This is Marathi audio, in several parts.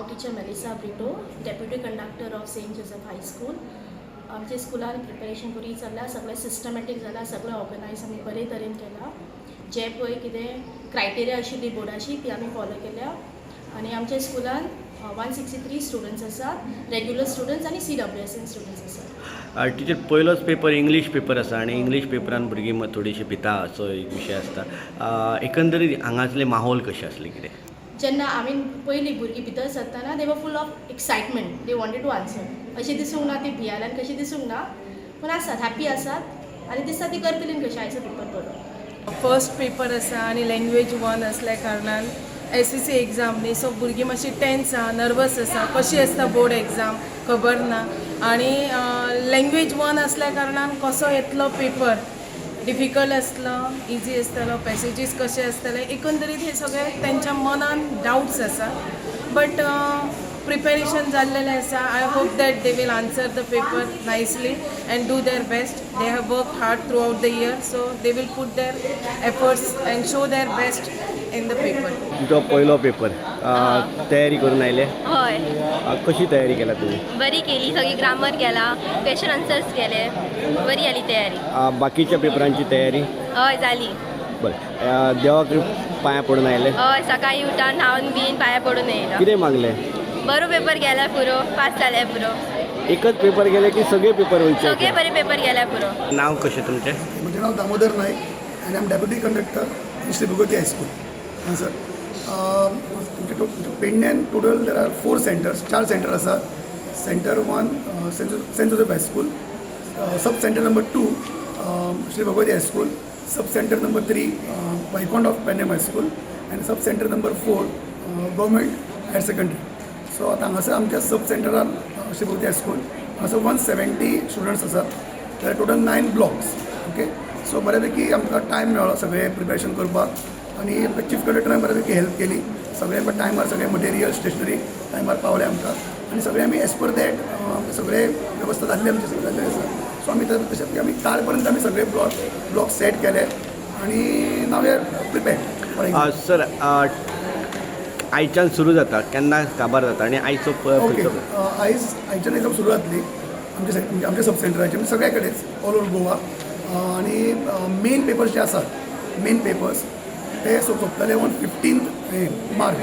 हांव teacher Melissa Brito, deputy conductor of saint Joseph high school. आमच्या स्कुलान प्रिपेरेशन बरी चल्ला, सगळें सिस्टमॅटीक जाला, सगळें ऑर्गनायज आमी बरे तरेन केला. जे पळय कितें क्रायटेरिया आशिल्ली बोर्डाची ती आमी फॉलो केल्या. आनी आमच्या स्कुलान 163 स्टुडंट्स आसात, रेग्युलर स्टुडंट्स आनी CWSN स्टुडंट्स आसात. टिचर पयलोच पेपर इंग्लीश पेपर आसा आनी इंग्लीश पेपरान भुरगीं थोडीशीं भिता असो एक विशय आसता. एकंदरीत हांगासलें माहोल कशें आसलें कितें? जेन्ना आमी पयलीं भुरगीं भितर सरतना they were full of excitement, they wanted to answer. अशें दिसूंक ना ती भियाल्यान कशें दिसूंक ना, पूण आसात हॅप्पी आसात आनी दिसता ती करतलीं कशें आयचो पेपर बरो. फर्स्ट पेपर आसा आनी लँग्वेज वन असल्या कारणान SSC एग्जाम न्ही, सो भुरगीं मातशी टेन्स आसा, नर्वस आसा, कशी आसता बोर्ड एग्जाम खबर ना. आनी लँग्वेज वन असल्या कारणान कसो येतलो पेपर, डिफिकल्ट आसलो, इजी आसतलो, पॅसेजीस कशे आसतले, एकंदरीत हे सगळे तेंच्या मनान डाउट्स आसा. बट प्रिपेरेशन जाल्लेलें आसा. I hope that they will answer the paper nicely and do their best. They have work hard throughout the year, so they will put their efforts and show their best in the paper. तो पयलो पेपर तयारी करून आयले? हय, कशी तयारी केला तुम्ही? बरी केली. सगळी ग्रामर केला, क्वेश्चन आन्सर्स केले, बरी आली तयारी. बाकीच्या पेपरांची तयारी? हय जाली. बरं, देवाक पांया पडून आयले? हय, सकाळी उठान न्हावन बीन पांया पडून येयला. कितें मागले? बरो पेपर गेला पुरो, पास जाले पुरो. एकच पेपर गेले की सगळे पेपर वयचे? सगळे बरे पेपर गेले पुरो. नाव कशें तुमचें? म्हजें नांव दामोदर नायक आनी I am deputy conductor in Shri Bhagwati high school. हां सर, पेडण्यान total there are 4 centres, 4 centre आसात. Centre 1 saint Joseph high school, sub centre number 2 Shri Bhagwati high school, sub centre number 3 Vaikunth of Pernem high school आनी sub centre number 4 government higher secondary. So आतां हांगासर आमच्या सब सेंटरान श्री भगवती हायस्कूल हांगासर 170 स्टुडंट्स आसात. जाल्यार टोटल 9 ब्लॉक्स. ओके, सो बऱ्यापैकी आमकां टायम मेळ्ळो सगळें प्रिपेरेशन करपाक आनी आमकां चीफ कंडक्टरान बऱ्यापैकी हेल्प केली. सगळें टायमार सगळें मटेरियल स्टेशनरी टायमार पावलें आमकां आनी सगळें आमी एज पर दॅट सगळें वेवस्था जाल्ली आमची सगळें जाल्लें आसा. सो आमी तशें आमी काल पर्यंत आमी सगळे ब्लॉक सेट केले आनी now we R prepared. Sir, आयच्यान सुरू जाता, केन्ना काबार जाता आनी आयचो ओके, आयच्यान एग्जाम सुरू जातली आमच्या सब सेंटराचे म्हणजे सगळे कडेच ऑल ओवर गोवा. आनी मेन पेपर्स जे आसात, मेन पेपर्स ते सोंपतले ऑन 15 मार्च.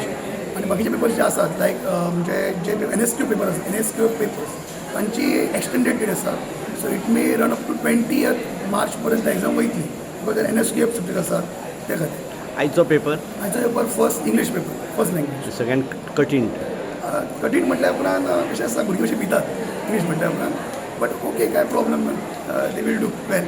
आनी बाकीचे पेपर्स जे आसात लायक म्हणजे जे NSQ पेपर आसा, NSQ पेपर्स तांची एक्सटेंडेड डेट आसा. So it may run up to 20th March पर्यंत एग्जाम वयतली. बिकॉज NSQ सब्जेक्ट आसा त्या खातीर. आयचो पेपर? आयचो paper first English paper, first language. सगळ्यान कठीण? कठीण म्हटल्या उपरांत कशें आसता भुरगीं अशी भितात इंग्लीश म्हटल्या उपरांत. बट ओके, काय प्रॉब्लम ना, दे वील डू वेल.